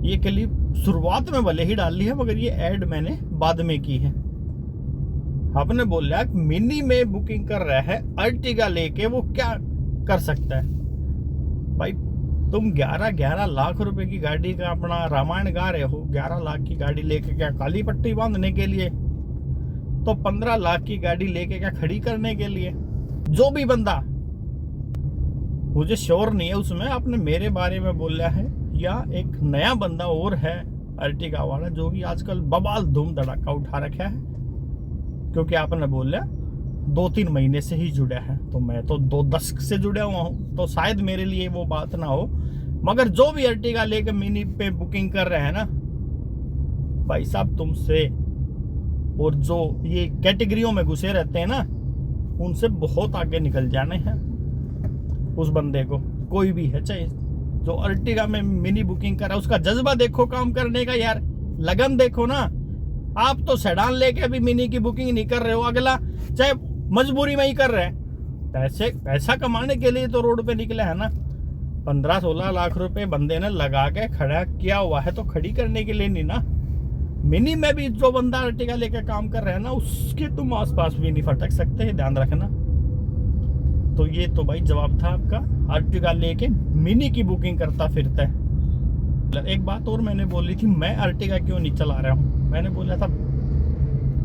ये क्लिप शुरुआत में भले ही डाल ली है, मगर ये ऐड मैंने बाद में की है। आपने बोला मिनी में बुकिंग कर रहा है, अर्टिगा लेके वो क्या कर सकता है? भाई तुम 11 लाख रुपए की गाड़ी का अपना रामायण गा रहे हो। 11 लाख की गाड़ी लेके क्या काली पट्टी बांधने के लिए? तो 15 लाख की गाड़ी लेके क्या खड़ी करने के लिए? जो भी बंदा, मुझे श्योर नहीं है उसमें आपने मेरे बारे में बोला है या एक नया बंदा और है अर्टिगा वाला, जो कि आजकल बवाल धूम धड़ाका उठा रखा है, क्योंकि आपने बोला 2-3 महीने से ही जुड़ा है। तो मैं तो 2 दशक से जुड़ा हुआ हूँ, तो शायद मेरे लिए वो बात ना हो। मगर जो भी अर्टिगा लेकर मिनी पे बुकिंग कर रहे हैं ना भाई साहब, तुमसे और जो ये कैटेगरियों में घुसे रहते हैं ना, उनसे बहुत आगे निकल जाने हैं उस बंदे को। कोई भी है, चाहे जो अर्टिगा में मिनी बुकिंग कर रहा है, उसका जज्बा देखो काम करने का यार, लगन देखो ना। आप तो सेडान लेके भी मिनी की बुकिंग नहीं कर रहे हो, अगला चाहे मजबूरी में ही कर रहे हैं। पैसा कमाने के लिए तो रोड पे निकले है ना। 15-16 लाख रुपए बंदे ने लगा के खड़ा किया हुआ है, तो खड़ी करने के लिए नहीं ना। मिनी में भी जो बंदा अर्टिगा लेके काम कर रहे हैं ना, उसके तुम आसपास भी नहीं फटक सकते, ध्यान रखना। तो ये तो भाई जवाब था आपका, अर्टिगा लेके मिनी की बुकिंग करता फिरता है। एक बात और मैंने बोली थी, मैं अर्टिगा क्यों नहीं चला रहा हूँ, मैंने बोला था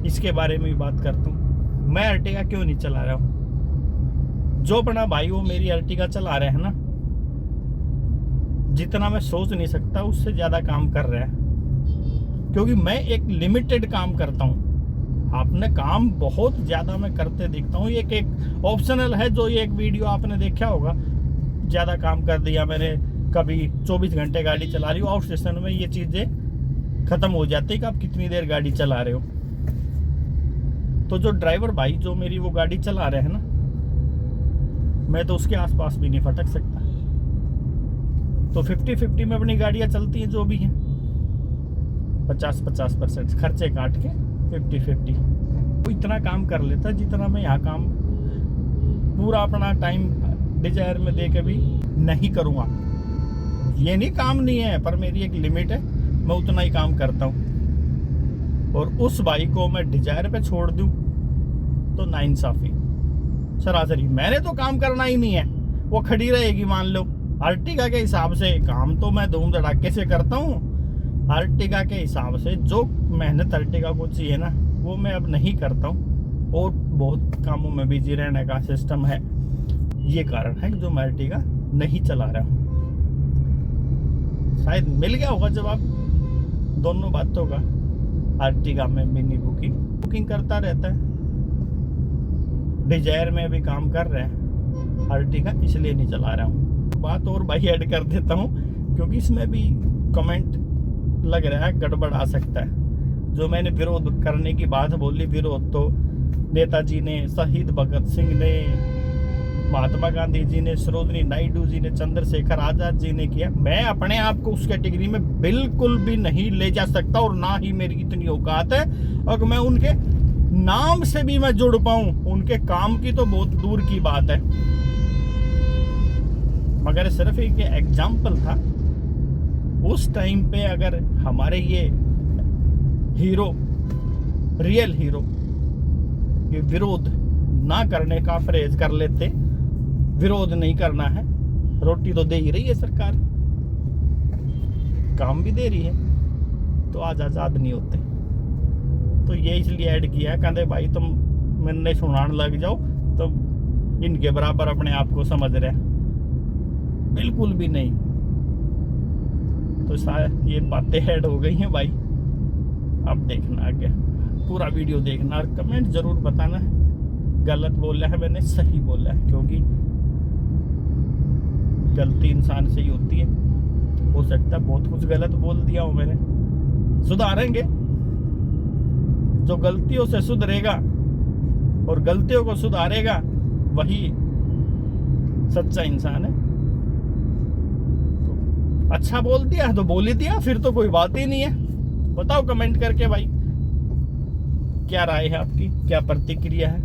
इसके बारे में भी बात करता हूँ। मैं अर्टिगा क्यों नहीं चला रहा हूँ? जो अपना भाई वो मेरी अर्टिगा चला रहे हैं ना, जितना मैं सोच नहीं सकता उससे ज्यादा काम कर रहे हैं, क्योंकि मैं एक लिमिटेड काम करता हूँ। आपने काम बहुत ज्यादा मैं करते दिखता हूँ। एक ऑप्शनल है, जो ये एक वीडियो आपने देखा होगा, ज्यादा काम कर दिया मैंने, कभी 24 घंटे गाड़ी चला रही हूँ, आउट स्टेशन में ये चीजें खत्म हो जाती है कि आप कितनी देर गाड़ी चला रहे हो। तो जो ड्राइवर भाई जो मेरी वो गाड़ी चला रहे हैं ना, मैं तो उसके आसपास भी नहीं फटक सकता। तो 50-50 में अपनी गाड़ियां चलती हैं, जो भी हैं 50-50% खर्चे काट के 50-50। वो इतना काम कर लेता जितना मैं यहाँ काम पूरा अपना टाइम डिजायर में दे के भी नहीं करूँगा। ये नहीं काम नहीं है, पर मेरी एक लिमिट है, मैं उतना ही काम करता हूँ। और उस बाइक को मैं डिजायर पे छोड़ दूँ तो नाइंसाफी सरासरी। मैंने तो काम करना ही नहीं है, वो खड़ी रहेगी। मान लो अर्टिगा के हिसाब से काम तो मैं धूम धड़ाके से करता हूँ। अर्टिगा के हिसाब से जो मेहनत अर्टिगा को चाहिए ना, वो मैं अब नहीं करता हूँ, और बहुत कामों में बिजी रहने का सिस्टम है। ये कारण है कि जो मैं अर्टिगा नहीं चला रहा हूँ। शायद मिल गया होगा जवाब दोनों बातों का। अर्टिगा में मिनी बुकिंग करता रहता है, डिजायर में भी काम कर रहे हैं, अर्टिगा इसलिए नहीं चला रहा हूँ। बात और भाई ऐड कर देता हूँ, क्योंकि इसमें भी कमेंट लग रहा है गड़बड़ आ सकता है। जो मैंने विरोध करने की बात बोली, विरोध तो नेताजी ने, शहीद भगत सिंह ने, महात्मा गांधी जी ने, सरोजिनी नायडू जी ने, चंद्रशेखर आजाद जी ने किया। मैं अपने आप को उस कैटेगरी में बिल्कुल भी नहीं ले जा सकता, और ना ही मेरी इतनी औकात है और मैं उनके नाम से भी मैं जुड़ पाऊं। उनके काम की तो बहुत दूर की बात है, मगर सिर्फ एक एग्जाम्पल था। उस टाइम पे अगर हमारे ये हीरो, रियल हीरो, ये विरोध ना करने का परहेज कर लेते, विरोध नहीं करना है, रोटी तो दे ही रही है सरकार, काम भी दे रही है, तो आज आजाद नहीं होते। तो ये इसलिए ऐड किया, कहते भाई तुम मैंने सुनाने लग जाओ तो इनके बराबर अपने आप को समझ रहे हैं, बिल्कुल भी नहीं। तो शायद ये बातें ऐड हो गई हैं भाई। अब देखना आगे पूरा वीडियो देखना और कमेंट जरूर बताना है गलत बोला है मैंने, सही बोला है, क्योंकि गलती इंसान से ही होती है। हो सकता है बहुत कुछ गलत बोल दिया हो मैंने, सुधारेंगे। जो गलतियों से सुधरेगा और गलतियों को सुधारेगा वही सच्चा इंसान है। तो अच्छा बोल दिया तो बोल ही दिया, फिर तो कोई बात ही नहीं है। बताओ कमेंट करके भाई क्या राय है आपकी, क्या प्रतिक्रिया है।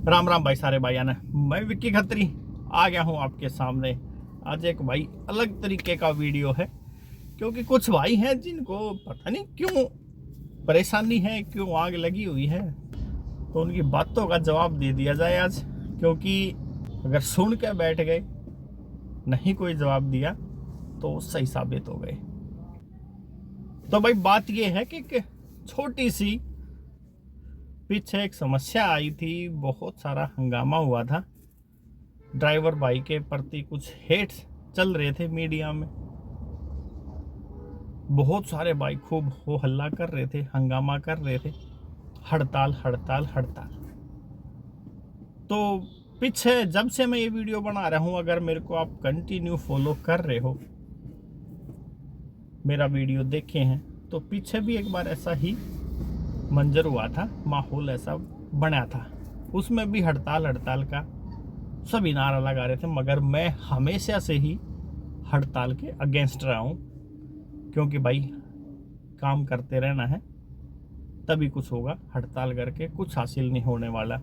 राम राम भाई सारे भाइयों ने, मैं विक्की खत्री आ गया हूँ आपके सामने। आज एक भाई अलग तरीके का वीडियो है, क्योंकि कुछ भाई हैं जिनको पता नहीं क्यों परेशानी है, क्यों आग लगी हुई है, तो उनकी बातों का जवाब दे दिया जाए आज। क्योंकि अगर सुन के बैठ गए, नहीं कोई जवाब दिया, तो सही साबित हो गए। तो भाई बात यह है कि छोटी सी पीछे एक समस्या आई थी, बहुत सारा हंगामा हुआ था, ड्राइवर भाई के प्रति कुछ हेट चल रहे थे मीडिया में, बहुत सारे भाई खूब हो हल्ला कर रहे थे, हंगामा कर रहे थे, हड़ताल हड़ताल हड़ताल। तो पीछे जब से मैं ये वीडियो बना रहा हूँ, अगर मेरे को आप कंटिन्यू फॉलो कर रहे हो, मेरा वीडियो देखे हैं, तो पीछे भी एक बार ऐसा ही मंजर हुआ था, माहौल ऐसा बना था, उसमें भी हड़ताल हड़ताल का सभी नारा लगा रहे थे। मगर मैं हमेशा से ही हड़ताल के अगेंस्ट रहा हूँ, क्योंकि भाई काम करते रहना है, तभी कुछ होगा। हड़ताल करके कुछ हासिल नहीं होने वाला।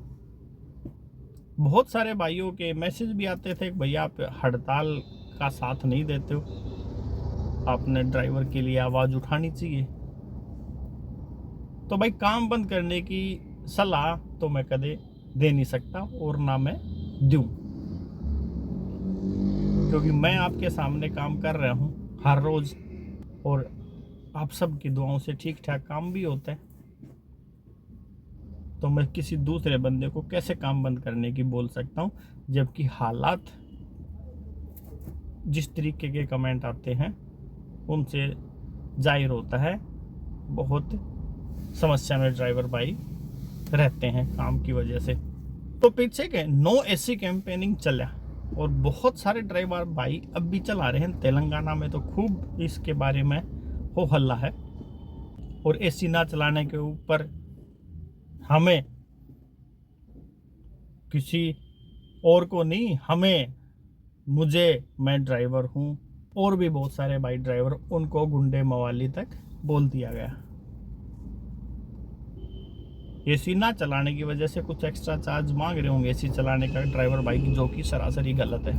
बहुत सारे भाइयों के मैसेज भी आते थे, भैया आप हड़ताल का साथ नहीं देते हो, आपने ड्राइवर के लिए आवाज़ उठानी चाहिए। तो भाई काम बंद करने की सलाह तो मैं कदे दे नहीं सकता, और ना मैं दूं, क्योंकि मैं आपके सामने काम कर रहा हूं हर रोज, और आप सबकी दुआओं से ठीक ठाक काम भी होता है। तो मैं किसी दूसरे बंदे को कैसे काम बंद करने की बोल सकता हूं, जबकि हालात जिस तरीके के कमेंट आते हैं उनसे जाहिर होता है बहुत समस्या में ड्राइवर भाई रहते हैं काम की वजह से। तो पीछे के नो एसी कैंपेनिंग चला, और बहुत सारे ड्राइवर भाई अब भी चला रहे हैं। तेलंगाना में तो खूब इसके बारे में हो हल्ला है, और एसी ना चलाने के ऊपर हमें, किसी और को नहीं, हमें, मुझे, मैं ड्राइवर हूँ, और भी बहुत सारे भाई ड्राइवर, उनको गुंडे मवाली तक बोल दिया गया। एसी ना चलाने की वजह से कुछ एक्स्ट्रा चार्ज मांग रहे होंगे एसी चलाने का ड्राइवर भाई की, जो कि सरासरी गलत है,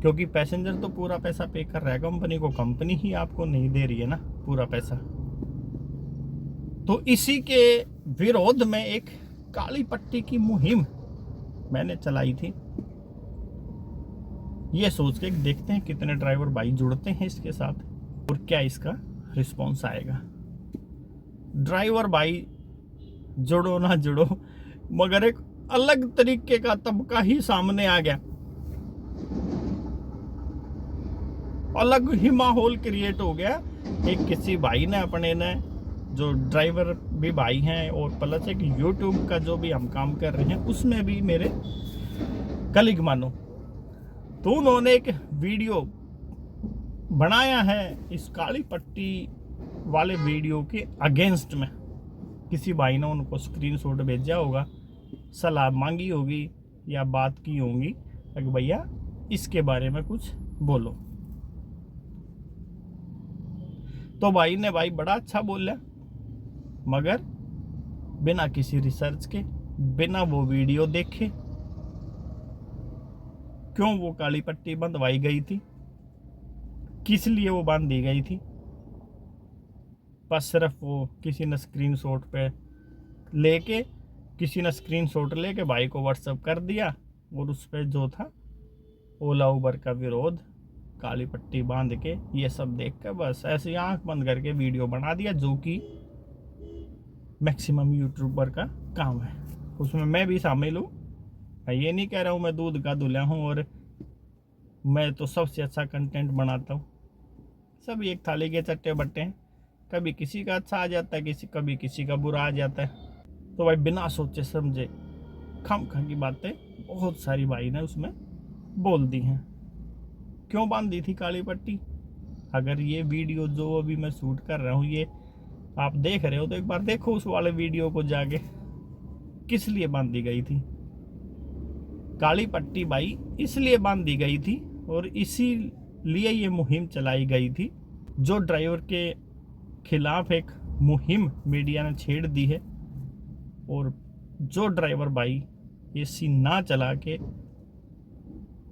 क्योंकि पैसेंजर तो पूरा पैसा पे कर रहा है कंपनी को, कंपनी ही आपको नहीं दे रही है ना पूरा पैसा। तो इसी के विरोध में एक काली पट्टी की मुहिम मैंने चलाई थी, ये सोच के देखते हैं कितने ड्राइवर भाई जुड़ते हैं इसके साथ, और क्या इसका रिस्पॉन्स आएगा। ड्राइवर भाई जुड़ो ना जुड़ो, मगर एक अलग तरीके का तबका ही सामने आ गया, अलग ही माहौल क्रिएट हो गया। एक किसी भाई ने अपने ने, जो ड्राइवर भी भाई हैं, और प्लस एक यूट्यूब का जो भी हम काम कर रहे हैं उसमें भी मेरे कलीग मानो, तो उन्होंने एक वीडियो बनाया है इस काली पट्टी वाले वीडियो के अगेंस्ट में। किसी भाई ने उनको स्क्रीनशॉट भेजा होगा, सलाह मांगी होगी या बात की होगी कि भैया इसके बारे में कुछ बोलो। तो भाई ने भाई बड़ा अच्छा बोला, मगर बिना किसी रिसर्च के, बिना वो वीडियो देखे। क्यों वो काली पट्टी बंधवाई गई थी, किस लिए वो बांध दी गई थी, बस सिर्फ वो किसी ने स्क्रीनशॉट पे लेके, किसी ने स्क्रीनशॉट लेके भाई को व्हाट्सएप कर दिया, और उस पर जो था ओला उबर का विरोध, काली पट्टी बांध के, ये सब देख कर बस ऐसे आंख बंद करके वीडियो बना दिया, जो कि मैक्सिमम यूट्यूबर का काम है। उसमें मैं भी शामिल हूँ, ये नहीं कह रहा हूँ मैं दूध का दूल्हा हूँ और मैं तो सबसे अच्छा कंटेंट बनाता हूँ। सभी एक थाली के चट्टे बट्टे हैं, कभी किसी का अच्छा आ जाता है, कभी किसी का बुरा आ जाता है। तो भाई बिना सोचे समझे खामखा की बातें बहुत सारी भाई ने उसमें बोल दी हैं। क्यों बांधी थी काली पट्टी? अगर ये वीडियो जो अभी मैं शूट कर रहा हूँ ये आप देख रहे हो, तो एक बार देखो उस वाले वीडियो को जाके, किस लिए बांधी गई थी काली पट्टी भाई? इसलिए बांधी गई थी, और इसीलिए ये मुहिम चलाई गई थी, जो ड्राइवर के खिलाफ एक मुहिम मीडिया ने छेड़ दी है। और जो ड्राइवर भाई एसी ना चला के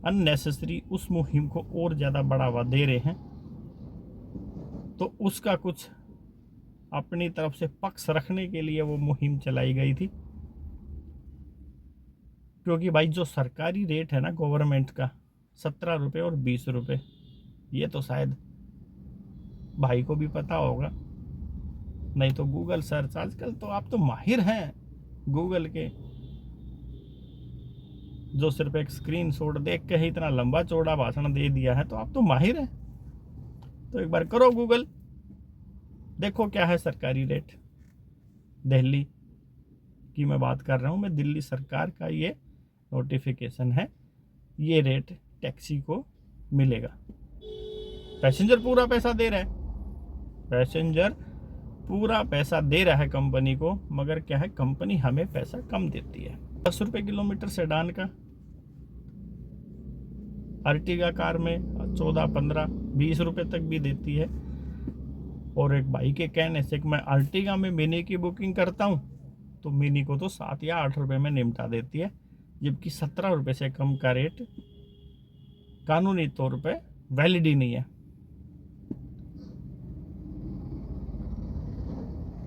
अननेसेसरी उस मुहिम को और ज़्यादा बढ़ावा दे रहे हैं, तो उसका कुछ अपनी तरफ से पक्ष रखने के लिए वो मुहिम चलाई गई थी। क्योंकि भाई जो सरकारी रेट है ना गवर्नमेंट का 17 रुपये और 20 रुपये, ये तो शायद भाई को भी पता होगा, नहीं तो गूगल सर्च, आजकल तो आप तो माहिर हैं गूगल के, जो सिर्फ एक स्क्रीनशॉट देख के ही इतना लंबा चौड़ा भाषण दे दिया है, तो आप तो माहिर हैं। तो एक बार करो गूगल, देखो क्या है सरकारी रेट। दिल्ली की मैं बात कर रहा हूँ, मैं दिल्ली सरकार का ये नोटिफिकेशन है, ये रेट टैक्सी को मिलेगा। पैसेंजर पूरा पैसा दे रहा है, पैसेंजर पूरा पैसा दे रहा है कंपनी को, मगर क्या है कंपनी हमें पैसा कम देती है। 10 रुपये किलोमीटर सेडान का, अर्टिगा कार में 14, 15, 20 रुपये तक भी देती है। और एक भाई के कहने से कि मैं अर्टिगा में मिनी की बुकिंग करता हूँ, तो मिनी को तो 7 या 8 रुपये में निपटा देती है, जबकि 17 रुपये से कम का रेट कानूनी तौर पे वैलिड ही नहीं है।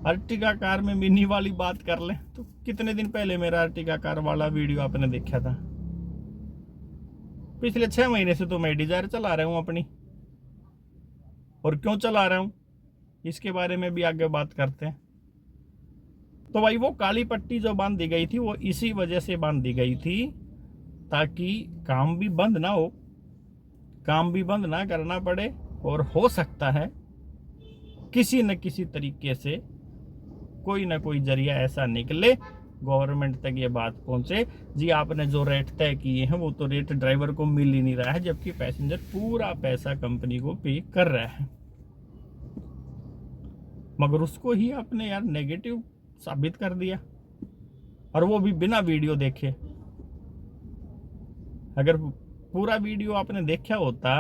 अर्टिगा कार में मिनी वाली बात कर लें तो कितने दिन पहले मेरा अर्टिगा कार वाला वीडियो आपने देखा था। पिछले 6 महीने से तो मैं डिजायर चला रहा हूँ अपनी, और क्यों चला रहा हूँ इसके बारे में भी आगे बात करते हैं। तो भाई वो काली पट्टी जो बांध दी गई थी वो इसी वजह से बांध दी गई थी ताकि काम भी बंद ना हो, काम भी बंद ना करना पड़े, और हो सकता है किसी न किसी तरीके से कोई ना कोई जरिया ऐसा निकले, गवर्नमेंट तक ये बात पहुंचे, जी आपने जो रेट तय किए हैं वो तो रेट ड्राइवर को मिल ही नहीं रहा है, जबकि पैसेंजर पूरा पैसा कंपनी को पे कर रहा है। मगर उसको ही आपने यार नेगेटिव साबित कर दिया, और वो भी बिना वीडियो देखे। अगर पूरा वीडियो आपने देखा होता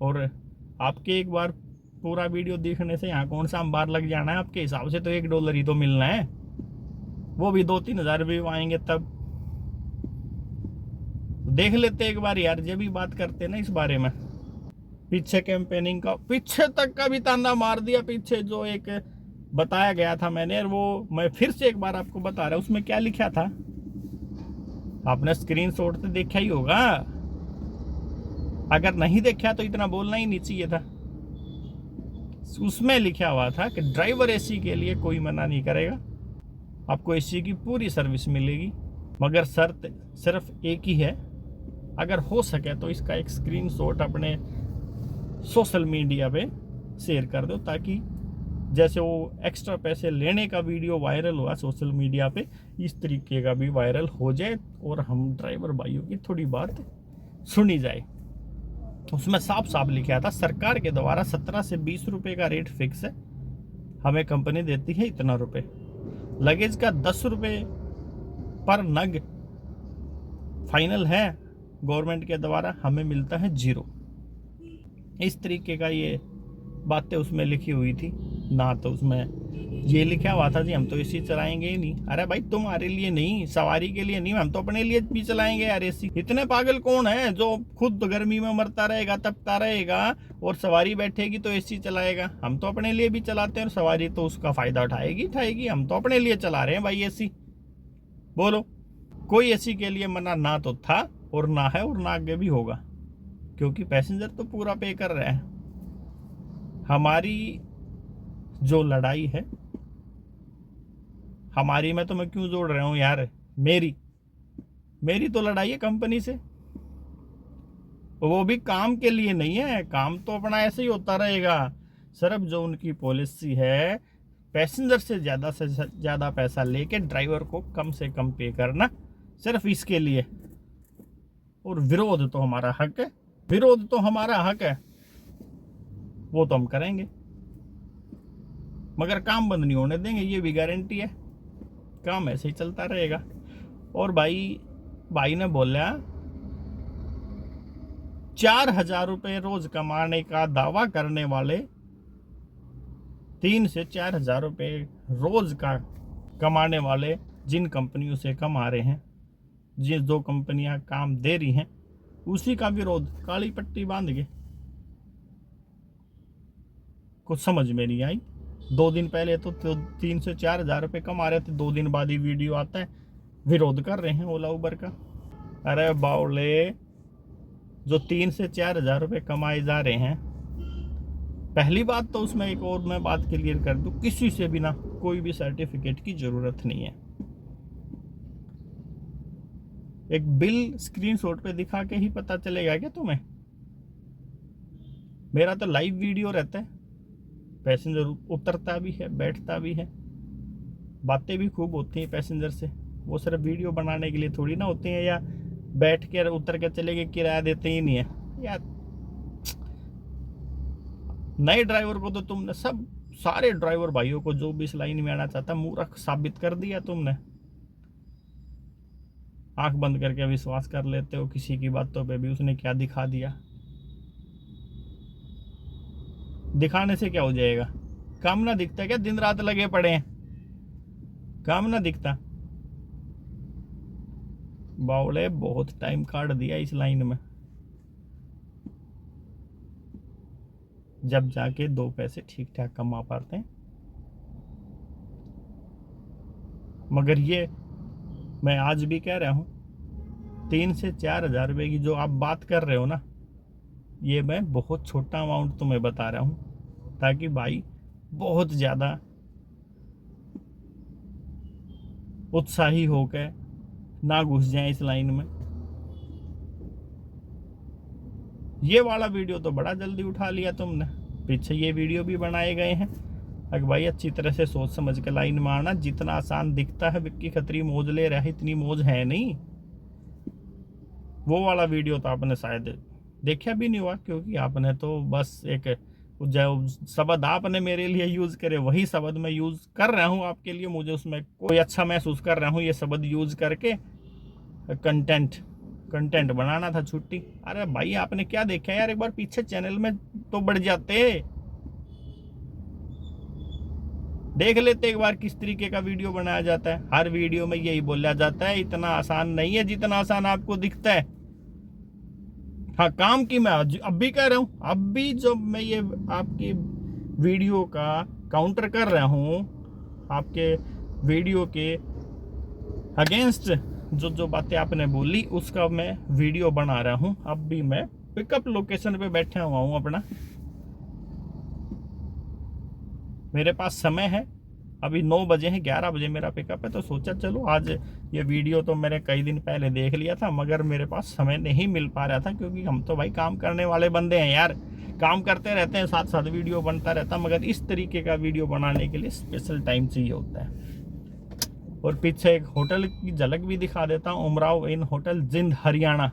और आपके एक बार पूरा वीडियो देखने से यहाँ कौन सा अंबार लग जाना है, आपके हिसाब से तो $1 ही तो मिलना है, वो भी 2-3 हज़ार व्यू आएंगे तब। देख लेते एक बार यार, जब भी बात करते ना इस बारे में। पीछे कैंपेनिंग का पीछे तक का भी ताना मार दिया, पीछे जो एक बताया गया था मैंने, वो मैं फिर से एक बार आपको बता रहा हूँ। उसमें क्या लिखा था आपने स्क्रीनशॉट तो देखा ही होगा, अगर नहीं देखा तो इतना बोलना ही नहीं चाहिए था। उसमें लिखा हुआ था कि ड्राइवर एसी के लिए कोई मना नहीं करेगा, आपको एसी की पूरी सर्विस मिलेगी, मगर शर्त सिर्फ एक ही है, अगर हो सके तो इसका एक स्क्रीनशॉट अपने सोशल मीडिया पे शेयर कर दो, ताकि जैसे वो एक्स्ट्रा पैसे लेने का वीडियो वायरल हुआ सोशल मीडिया पे, इस तरीके का भी वायरल हो जाए और हम ड्राइवर भाइयों की थोड़ी बात सुनी जाए। उसमें साफ साफ लिखा था सरकार के द्वारा 17 से 20 रुपए का रेट फिक्स है, हमें कंपनी देती है इतना रुपए, लगेज का 10 रुपए पर नग फाइनल है गवर्नमेंट के द्वारा, हमें मिलता है 0। इस तरीके का ये बातें उसमें लिखी हुई थी ना। तो उसमें ये लिखा हुआ था जी हम तो एसी चलाएंगे ही नहीं। अरे भाई तुम्हारे लिए नहीं, सवारी के लिए नहीं, हम तो अपने लिए भी चलाएंगे यार एसी। इतने पागल कौन है जो खुद गर्मी में मरता रहेगा, तपता रहेगा, और सवारी बैठेगी तो एसी चलाएगा। हम तो अपने लिए भी चलाते हैं, और सवारी तो उसका फायदा उठाएगी। हम तो अपने लिए चला रहे हैं भाई एसी। बोलो, कोई एसी के लिए मना ना तो था और ना है और ना आगे भी होगा, क्योंकि पैसेंजर तो पूरा पे कर रहे हैं। हमारी जो लड़ाई है, हमारी में तो मैं क्यों जोड़ रहा हूँ यार, मेरी तो लड़ाई है कंपनी से, वो भी काम के लिए नहीं है। काम तो अपना ऐसे ही होता रहेगा, सिर्फ जो उनकी पॉलिसी है पैसेंजर से ज़्यादा पैसा लेके ड्राइवर को कम से कम पे करना, सिर्फ इसके लिए। और विरोध तो हमारा हक है, विरोध तो हमारा हक है, वो तो हम करेंगे, मगर काम बंद नहीं होने देंगे, ये भी गारंटी है। काम ऐसे ही चलता रहेगा। और भाई ने बोला 4,000 रुपये रोज कमाने का दावा करने वाले 3 से 4,000 रुपये रोज का कमाने वाले जिन कंपनियों से कमा रहे हैं, जो कंपनियां काम दे रही हैं उसी का विरोध काली पट्टी बांध के। कुछ समझ में नहीं आई। 2 दिन पहले तो 3 से 4 हज़ार रुपये कमा रहे थे, 2 दिन बाद ही वीडियो आता है विरोध कर रहे हैं ओला उबर का। अरे बावले, जो 3 से 4 हज़ार रुपये कमाए जा रहे हैं, पहली बात तो उसमें एक और मैं बात क्लियर कर दूं, किसी से बिना कोई भी सर्टिफिकेट की जरूरत नहीं है। एक बिल स्क्रीनशॉट पे दिखा के ही पता चलेगा क्या तुम्हें? मेरा तो लाइव वीडियो रहता है, पैसेंजर उतरता भी है, बैठता भी है, बातें भी खूब होती हैं पैसेंजर से। वो सिर्फ वीडियो बनाने के लिए थोड़ी ना होती हैं, या बैठ के उतर के चले गए, किराया देते ही नहीं है यार। नए ड्राइवर को तो तुमने सारे ड्राइवर भाइयों को जो भी इस लाइन में आना चाहता मूर्ख साबित कर दिया तुमने। आंख बंद करके विश्वास कर लेते हो किसी की बातों पे भी। उसने क्या दिखा दिया? दिखाने से क्या हो जाएगा? काम ना दिखता क्या? दिन रात लगे पड़े हैं, काम ना दिखता? बावले, बहुत टाइम काट दिया इस लाइन में, जब जाके 2 पैसे ठीक ठाक कमा पाते हैं। मगर ये मैं आज भी कह रहा हूं, 3 से 4 हज़ार रुपये की जो आप बात कर रहे हो ना, ये मैं बहुत छोटा अमाउंट तुम्हें बता रहा हूं, ताकि भाई बहुत ज़्यादा उत्साही होकर ना घुस जाए इस लाइन में। ये वाला वीडियो तो बड़ा जल्दी उठा लिया तुमने, पीछे ये वीडियो भी बनाए गए हैं। अगर भाई अच्छी तरह से सोच समझ के लाइन में आना। जितना आसान दिखता है विक्की खत्री मौज ले रहा है, इतनी मौज है नहीं। वो वाला वीडियो तो आपने शायद देखा भी नहीं हुआ, क्योंकि आपने तो बस एक जो शब्द आपने मेरे लिए यूज करे वही शब्द मैं यूज कर रहा हूँ आपके लिए। मुझे उसमें कोई अच्छा महसूस कर रहा हूँ ये शब्द यूज करके। कंटेंट बनाना था छुट्टी। अरे भाई आपने क्या देखा यार? एक बार पीछे चैनल में तो बढ़ जाते, देख लेते एक बार किस तरीके का वीडियो बनाया जाता है। हर वीडियो में यही बोला जाता है इतना आसान नहीं है जितना आसान आपको दिखता है। हाँ, काम की मैं अब भी कह रहा हूँ, अब भी जब मैं ये आपकी वीडियो का काउंटर कर रहा हूँ, आपके वीडियो के अगेंस्ट जो बातें आपने बोली उसका मैं वीडियो बना रहा हूँ। अब भी मैं पिकअप लोकेशन पे बैठा हुआ हूँ अपना, मेरे पास समय है। अभी 9 बजे हैं, 11 बजे मेरा पिकअप है, तो सोचा चलो आज ये वीडियो तो मैंने कई दिन पहले देख लिया था, मगर मेरे पास समय नहीं मिल पा रहा था, क्योंकि हम तो भाई काम करने वाले बंदे हैं यार, काम करते रहते हैं, साथ साथ वीडियो बनता रहता, मगर इस तरीके का वीडियो बनाने के लिए स्पेशल टाइम चाहिए होता है। और पीछे एक होटल की झलक भी दिखा देता हूँ, उमराव इन होटल जिंद हरियाणा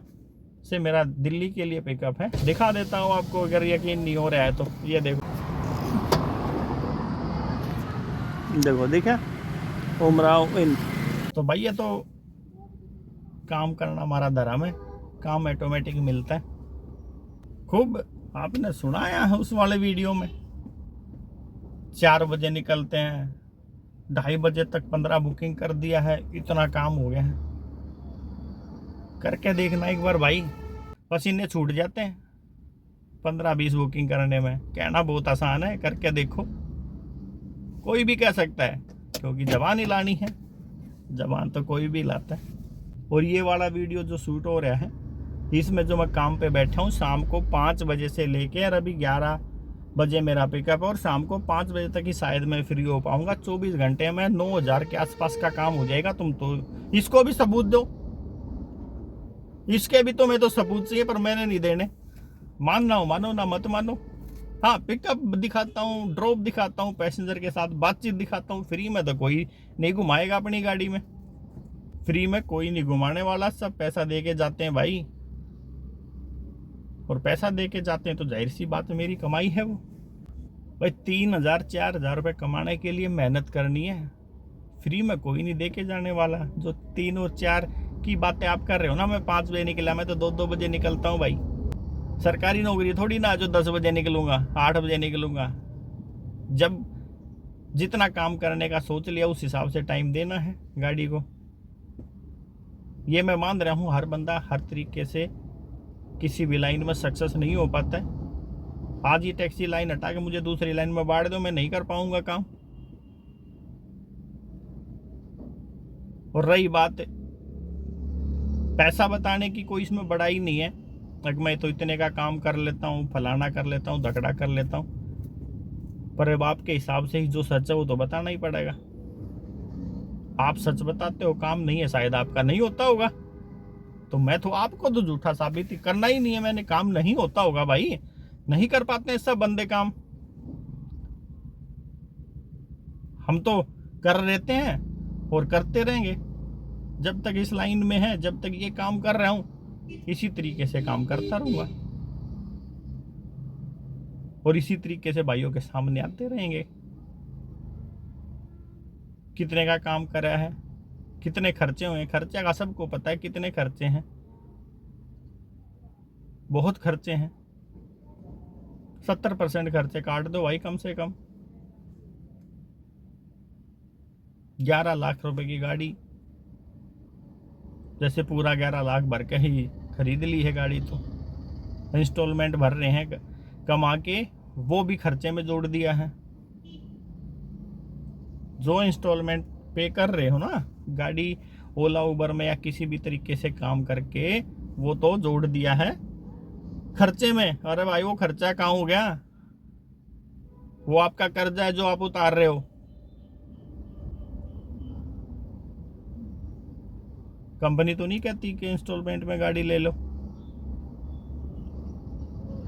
से मेरा दिल्ली के लिए पिकअप है। दिखा देता हूँ आपको, अगर यकीन नहीं हो रहा है तो ये देखो देखा उमराव इन। तो भाई ये तो काम करना हमारा धर्म है, काम ऑटोमेटिक मिलता है। खूब आपने सुनाया है उस वाले वीडियो में, 4 बजे निकलते हैं, 2:30 बजे तक 15 बुकिंग कर दिया है, इतना काम हो गया है। करके देखना एक बार भाई, पसीने छूट जाते हैं 15-20 बुकिंग करने में। कहना बहुत आसान है, करके देखो। कोई भी कह सकता है, क्योंकि जबान ही लानी है, जबान तो कोई भी लाता है। और ये वाला वीडियो जो शूट हो रहा है, इसमें जो मैं काम पे बैठा हूँ, शाम को 5 बजे से लेके और अभी 11 बजे मेरा पिकअप है, और शाम को 5 बजे तक ही शायद मैं फ्री हो पाऊंगा। 24 घंटे में 9,000 के आसपास का काम हो जाएगा। तुम तो इसको भी सबूत दो, इसके भी तुम्हें तो सबूत चाहिए, पर मैंने नहीं देने। मानना हो मानो, ना मत मानो। हाँ, पिकअप दिखाता हूँ, ड्रॉप दिखाता हूँ, पैसेंजर के साथ बातचीत दिखाता हूँ। फ्री में तो कोई नहीं घुमाएगा अपनी गाड़ी में, फ्री में कोई नहीं घुमाने वाला, सब पैसा दे के जाते हैं भाई। और पैसा दे के जाते हैं तो जाहिर सी बात है मेरी कमाई है वो। भाई 3,000-4,000 रुपये कमाने के लिए मेहनत करनी है, फ्री में कोई नहीं दे के जाने वाला। जो 3 और 4 की बातें आप कर रहे हो ना, मैं 5 बजे निकला, मैं तो 2-2 बजे निकलता हूँ भाई। सरकारी नौकरी थोड़ी ना जो 10 बजे निकलूंगा, 8 बजे निकलूंगा। जब जितना काम करने का सोच लिया उस हिसाब से टाइम देना है गाड़ी को। ये मैं मान रहा हूँ, हर बंदा हर तरीके से किसी भी लाइन में सक्सेस नहीं हो पाता है। आज ये टैक्सी लाइन हटा के मुझे दूसरी लाइन में बांट दो, मैं नहीं कर पाऊंगा काम। और रही बात पैसा बताने की, कोई इसमें बड़ाई नहीं है। अगर मैं तो इतने का काम कर लेता हूँ, फलाना कर लेता हूँ, धकड़ा कर लेता हूँ, पर अब आपके हिसाब से ही जो सच है वो तो बताना ही पड़ेगा। आप सच बताते हो, काम नहीं है, शायद आपका नहीं होता होगा, तो मैं तो आपको तो झूठा साबित करना ही नहीं है मैंने। काम नहीं होता होगा भाई, नहीं कर पाते हैं सब बंदे काम। हम तो कर लेते हैं और करते रहेंगे जब तक इस लाइन में है, जब तक ये काम कर रहा हूं इसी तरीके से काम करता रहूंगा और इसी तरीके से भाइयों के सामने आते रहेंगे। कितने का काम करा है, कितने खर्चे हुए, खर्चे का सबको पता है कितने खर्चे हैं, बहुत खर्चे हैं। 70% खर्चे काट दो भाई कम से कम। 11 लाख रुपए की गाड़ी, जैसे पूरा 11 लाख भर के ही खरीद ली है गाड़ी, तो इंस्टॉलमेंट भर रहे हैं कमा के, वो भी खर्चे में जोड़ दिया है। जो इंस्टॉलमेंट पे कर रहे हो ना गाड़ी ओला उबर में या किसी भी तरीके से काम करके, वो तो जोड़ दिया है खर्चे में। अरे भाई वो खर्चा कहाँ हो गया? वो आपका कर्जा है जो आप उतार रहे हो। कंपनी तो नहीं कहती कि इंस्टॉलमेंट में गाड़ी ले लो।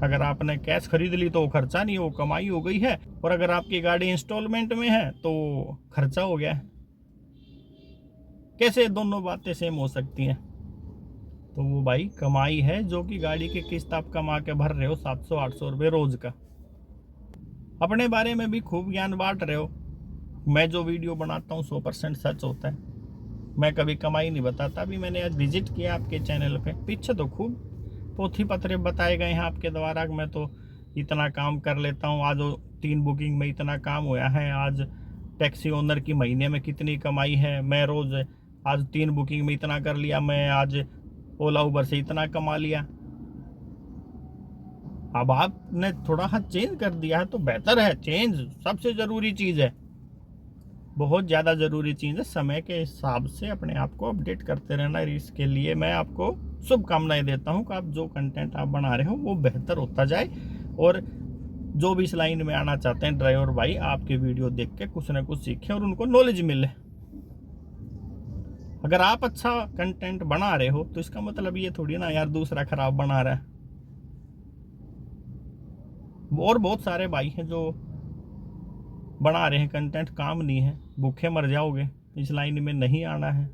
अगर आपने कैश खरीद ली तो वो खर्चा नहीं, वो कमाई हो गई है। और अगर आपकी गाड़ी इंस्टॉलमेंट में है तो खर्चा हो गया है। कैसे दोनों बातें सेम हो सकती हैं? तो वो भाई कमाई है जो कि गाड़ी की किस्त आप कमा के भर रहे हो 700-800 रुपये रोज का। अपने बारे में भी खूब ज्ञान बांट रहे हो। मैं जो वीडियो बनाता हूँ 100% सच होता है, मैं कभी कमाई नहीं बताता। अभी मैंने आज विजिट किया आपके चैनल पे, पीछे तो खूब पोथी पत्रे बताए गए हैं आपके द्वारा। मैं तो इतना काम कर लेता हूँ, आज 3 बुकिंग में इतना काम हुआ है, आज टैक्सी ओनर की महीने में कितनी कमाई है, मैं रोज़ आज 3 बुकिंग में इतना कर लिया, मैं आज ओला उबर से इतना कमा लिया। अब आपने थोड़ा सा चेंज कर दिया है तो बेहतर है। चेंज सबसे ज़रूरी चीज़ है, बहुत ज़्यादा ज़रूरी चीज़ है। समय के हिसाब से अपने आप को अपडेट करते रहना। इसके लिए मैं आपको शुभकामनाएं देता हूं कि आप जो कंटेंट आप बना रहे हो वो बेहतर होता जाए, और जो भी इस लाइन में आना चाहते हैं ड्राइवर भाई, आपके वीडियो देख के कुछ ना कुछ सीखें और उनको नॉलेज मिले। अगर आप अच्छा कंटेंट बना रहे हो तो इसका मतलब ये थोड़ी ना यार दूसरा खराब बना रहा है। और बहुत सारे भाई हैं जो बना रहे हैं कंटेंट, काम नहीं है, भूखे मर जाओगे, इस लाइन में नहीं आना है।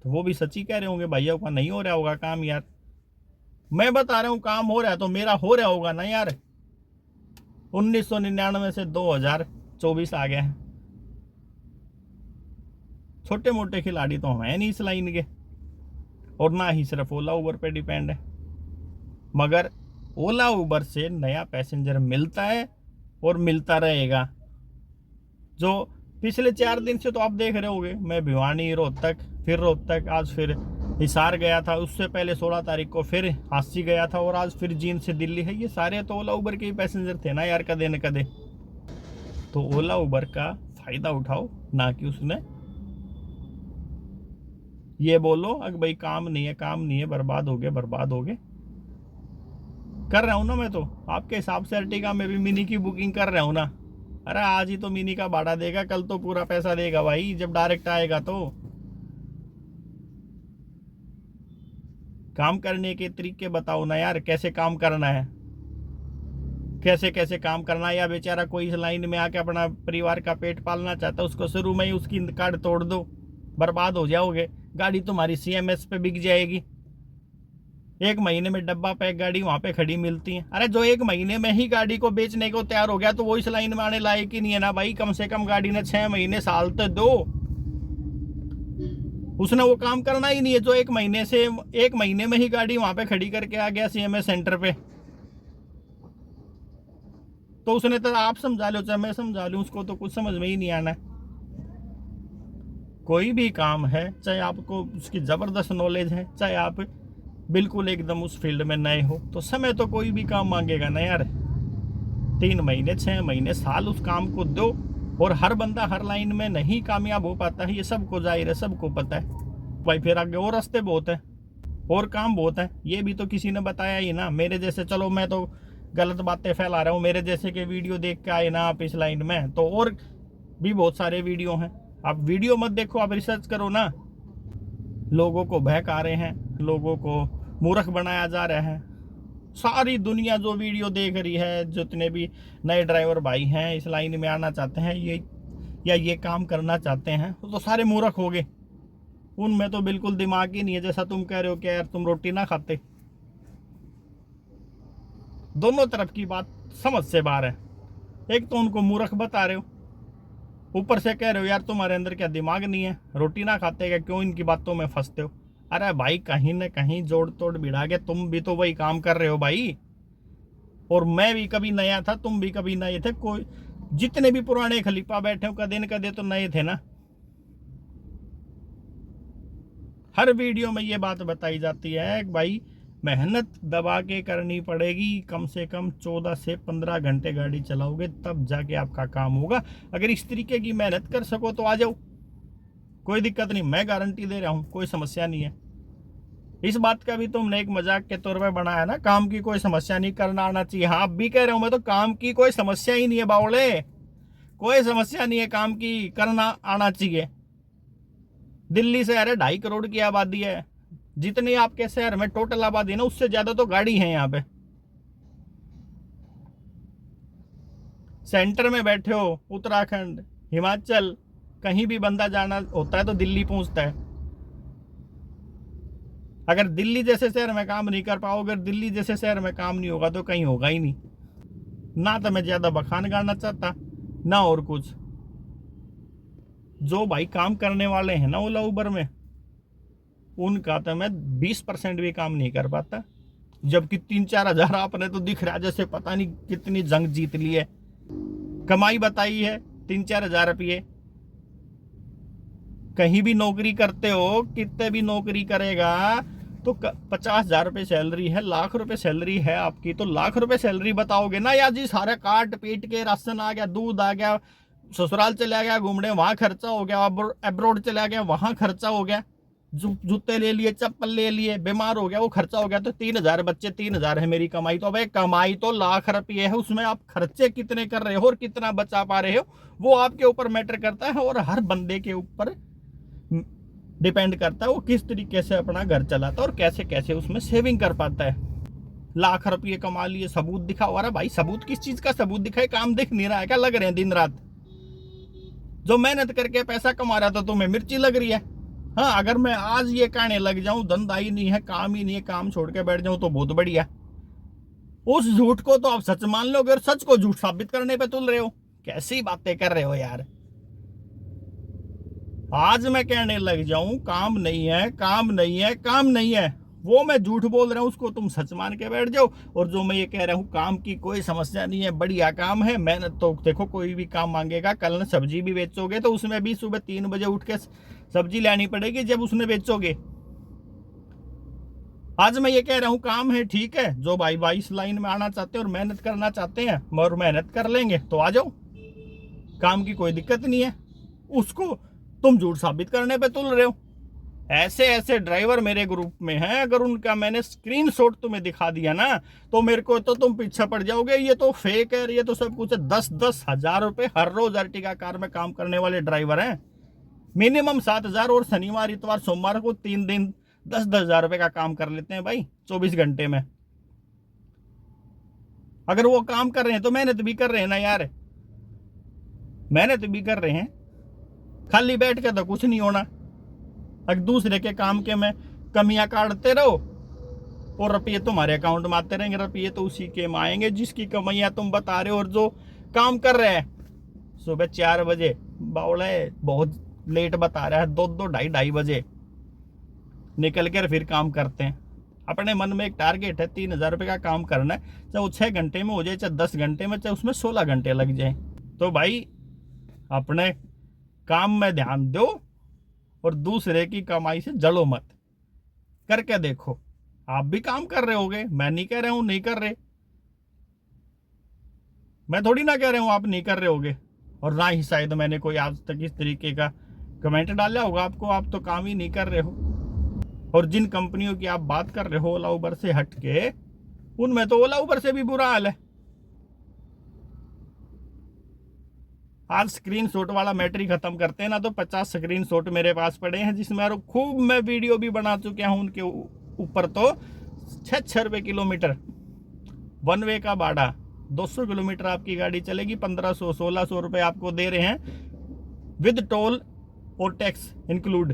तो वो भी सच्ची कह रहे होंगे भैया का नहीं हो रहा होगा काम। यार मैं बता रहा हूँ काम हो रहा है तो मेरा हो रहा होगा ना यार। 1999 से 2024 आ गया है। छोटे मोटे खिलाड़ी तो हम हैं नहीं इस लाइन के, और ना ही सिर्फ ओला उबर पे डिपेंड है। मगर ओला उबर से नया पैसेंजर मिलता है और मिलता रहेगा। जो पिछले 4 दिन से तो आप देख रहे होगे, मैं भिवानी, रोहतक, फिर रोहतक, आज फिर हिसार गया था, उससे पहले 16 तारीख को फिर हांसी गया था, और आज फिर जींद से दिल्ली है। ये सारे तो ओला उबर के ही पैसेंजर थे ना यार, कदे न कदे। तो ओला उबर का फायदा उठाओ, ना कि उसने ये बोलो अगर भाई काम नहीं है, काम नहीं है, बर्बाद हो गए, बर्बाद हो गए। कर रहा हूँ ना मैं तो आपके हिसाब से अर्टिगा में भी मिनी की बुकिंग कर रहा हूँ ना। अरे आज ही तो मिनी का भाड़ा देगा, कल तो पूरा पैसा देगा भाई जब डायरेक्ट आएगा। तो काम करने के तरीके बताओ ना यार, कैसे काम करना है, कैसे कैसे काम करना है। या बेचारा कोई इस लाइन में आके अपना परिवार का पेट पालना चाहता है, उसको शुरू में ही उसकी कार्ड तोड़ दो, बर्बाद हो जाओगे। गाड़ी तुम्हारी CMS पे बिक जाएगी। 1 महीने में डब्बा पैक गाड़ी वहां पे खड़ी मिलती है। अरे जो 1 महीने में ही गाड़ी को बेचने को तैयार हो गया तो वो इस लाइन में आने लायक ही नहीं है ना भाई। कम से कम गाड़ी ने 6 महीने, साल तो दो। उसने वो काम करना ही नहीं है जो 1 महीने में ही गाड़ी वहां पे खड़ी करके आ गया CMS सेंटर पे। तो उसने तो आप समझा लो चाहे मैं समझा लूं, उसको तो कुछ समझ में ही नहीं आना है। कोई भी काम है, चाहे आपको उसकी ज़बरदस्त नॉलेज है, चाहे आप बिल्कुल एकदम उस फील्ड में नए हो, तो समय तो कोई भी काम मांगेगा ना यार। 3 महीने 6 महीने साल उस काम को दो। और हर बंदा हर लाइन में नहीं कामयाब हो पाता है, ये सबको जाहिर है, सबको पता है भाई। फिर आगे और रास्ते बहुत है और काम बहुत है, ये भी तो किसी ने बताया ही ना। मेरे जैसे, चलो मैं तो गलत बातें फैला रहा हूँ, मेरे जैसे के वीडियो देख के आए ना आप इस लाइन में, तो और भी बहुत सारे वीडियो हैं। आप वीडियो मत देखो, आप रिसर्च करो ना। लोगों को बहका रहे हैं, लोगों को मूर्ख बनाया जा रहा है। सारी दुनिया जो वीडियो देख रही है, जितने भी नए ड्राइवर भाई हैं, इस लाइन में आना चाहते हैं ये या ये काम करना चाहते हैं, तो सारे मूर्ख हो गए। उनमें तो बिल्कुल दिमाग ही नहीं है। जैसा तुम कह रहे हो कि यार तुम रोटी ना खाते, दोनों तरफ की बात समझ से बाहर है। एक तो उनको मूर्ख बता रहे हो, ऊपर से कह रहे हो यार तुम्हारे अंदर क्या दिमाग नहीं है, रोटी ना खाते क्या, क्यों इनकी बातों में फंसते हो। अरे भाई कहीं ना कहीं जोड़ तोड़ बिड़ा के तुम भी तो वही काम कर रहे हो भाई। और मैं भी कभी नया था, तुम भी कभी नए थे। कोई जितने भी पुराने खलीफा बैठे हो कदे न कदे तो नए थे ना। हर वीडियो में ये बात बताई जाती है कि भाई मेहनत दबा के करनी पड़ेगी, कम से कम 14 से 15 घंटे गाड़ी चलाओगे तब जाके आपका काम होगा। अगर इस तरीके की मेहनत कर सको तो आ जाओ, कोई दिक्कत नहीं, मैं गारंटी दे रहा हूँ, कोई समस्या नहीं है। इस बात का भी तुमने एक मजाक के तौर पे बनाया ना, काम की कोई समस्या नहीं, करना आना चाहिए। हाँ आप भी कह रहे हो, मैं तो काम की कोई समस्या ही नहीं है बावड़े, कोई समस्या नहीं है काम की, करना आना चाहिए। दिल्ली शहर है, 2.5 करोड़ की आबादी है, जितनी आपके शहर में टोटल आबादी है ना उससे ज्यादा तो गाड़ी है यहाँ पे। सेंटर में बैठे हो, उत्तराखंड, हिमाचल, कहीं भी बंदा जाना होता है तो दिल्ली पहुंचता है। अगर दिल्ली जैसे शहर में काम नहीं कर पाओगे, अगर दिल्ली जैसे शहर में काम नहीं होगा तो कहीं होगा ही नहीं। ना तो मैं ज्यादा बखान गाना चाहता ना और कुछ। जो भाई काम करने वाले हैं ना ओला उबर में, उनका तो मैं 20% भी काम नहीं कर पाता, जबकि 3-4 हजार आपने तो दिख रहा है जैसे पता नहीं कितनी जंग जीत ली है। कमाई बताई है 3-4 हजार रुपये। कहीं भी नौकरी करते हो, कितने भी नौकरी करेगा तो 50,000 रुपये सैलरी है, लाख रुपए सैलरी है आपकी, तो लाख रुपए सैलरी बताओगे ना यार जी, सारे काट पीट के राशन आ गया, दूध आ गया, ससुराल चला गया घूमने वहां खर्चा हो गया, अब्रोड चला गया वहां खर्चा हो गया, जूते ले लिए, चप्पल ले लिए, बीमार हो गया वो खर्चा हो गया, तो 3,000 बच्चे 3,000 है मेरी कमाई। तो भाई कमाई तो लाख रुपये है, उसमें आप खर्चे कितने कर रहे हो और कितना बचा पा रहे हो वो आपके ऊपर मैटर करता है। और हर बंदे के ऊपर डिपेंड करता है वो किस तरीके से अपना घर चलाता है और कैसे कैसे उसमें सेविंग कर पाता है। लाख रुपये कमा लिए, सबूत दिखाओ। अरे भाई सबूत किस चीज का सबूत दिखाए, काम दिख नहीं रहा है क्या, लग रहे हैं दिन रात। जो मेहनत करके पैसा कमा रहा था तुम्हें मिर्ची लग रही है। हाँ अगर मैं आज ये कहने लग जाऊं धंधा ही नहीं है, काम ही नहीं है, काम छोड़ के बैठ जाऊं तो बहुत बढ़िया। उस झूठ को तो आप सच मान लोगे और सच को झूठ साबित करने पे तुल रहे हो। कैसी बातें कर रहे हो यार। आज मैं कहने लग जाऊं काम नहीं है, काम नहीं है, काम नहीं है, वो मैं झूठ बोल रहा हूं, उसको तुम सच मान के बैठ जाओ। और जो मैं ये कह रहा हूं काम की कोई समस्या नहीं है, बढ़िया काम है, मेहनत तो देखो कोई भी काम मांगेगा। कल सब्जी भी बेचोगे तो उसमें भी सुबह 3 बजे उठ के सब्जी लानी पड़ेगी जब उसने बेचोगे। आज मैं ये कह रहा हूं काम है, ठीक है, जो भाई भाई इस लाइन में आना चाहते हैं और मेहनत करना चाहते हैं और मेहनत कर लेंगे तो आ जाओ, काम की कोई दिक्कत नहीं है। उसको तुम झूठ साबित करने पे तुल रहे हो। ऐसे ऐसे ड्राइवर मेरे ग्रुप में हैं, अगर उनका मैंने स्क्रीनशॉट तुम्हें दिखा दिया ना तो मेरे को तो तुम पीछे पड़ जाओगे, ये तो फेक है, ये तो सब कुछ है। 10-10 हजार रुपए हर रोज अर्टिगा कार में काम करने वाले ड्राइवर हैं, मिनिमम 7,000, और शनिवार इतवार सोमवार को 3 दिन 10-10 हजार रुपए का काम कर लेते हैं भाई 24 घंटे में। अगर वो काम कर रहे हैं तो मेहनत भी कर रहे हैं ना यार, मेहनत भी कर रहे हैं। खाली बैठ के तो कुछ नहीं होना। अगर दूसरे के काम के में कमियां काटते रहो और रुपये तुम्हारे अकाउंट में आते रहेंगे, रुपये तो उसी के में आएंगे जिसकी कमाइयां तुम बता रहे हो। और जो काम कर रहे हैं सुबह 4 बजे, बावड़ा बहुत लेट बता रहा है, 2-2, 2:30 बजे निकल कर फिर काम करते हैं। अपने मन में एक टारगेट है 3,000 रुपये का काम करना है, चाहे वो 6 घंटे में हो जाए, चाहे 10 घंटे में, चाहे उसमें 16 घंटे लग जाए। तो भाई अपने काम में ध्यान दो और दूसरे की कमाई से जलो मत। करके देखो, आप भी काम कर रहे होगे, मैं नहीं कह रहा हूं नहीं कर रहे, मैं थोड़ी ना कह रहा हूं आप नहीं कर रहे होगे, और ना ही शायद मैंने कोई आज तक इस तरीके का कमेंट डाला होगा आपको। आप तो काम ही नहीं कर रहे हो। और जिन कंपनियों की आप बात कर रहे हो ओला उबर से हटके, उनमें तो ओला उबर से भी बुरा हाल है। आज स्क्रीनशॉट वाला मैटर ही खत्म करते हैं ना, तो 50 स्क्रीनशॉट मेरे पास पड़े हैं, जिसमें खूब मैं वीडियो भी बना चुका हूं उनके ऊपर। तो 6 रुपये किलोमीटर वन वे का भाड़ा, 200 किलोमीटर आपकी गाड़ी चलेगी 1500-1600 रुपये आपको दे रहे हैं विद टोल और टैक्स इंक्लूड।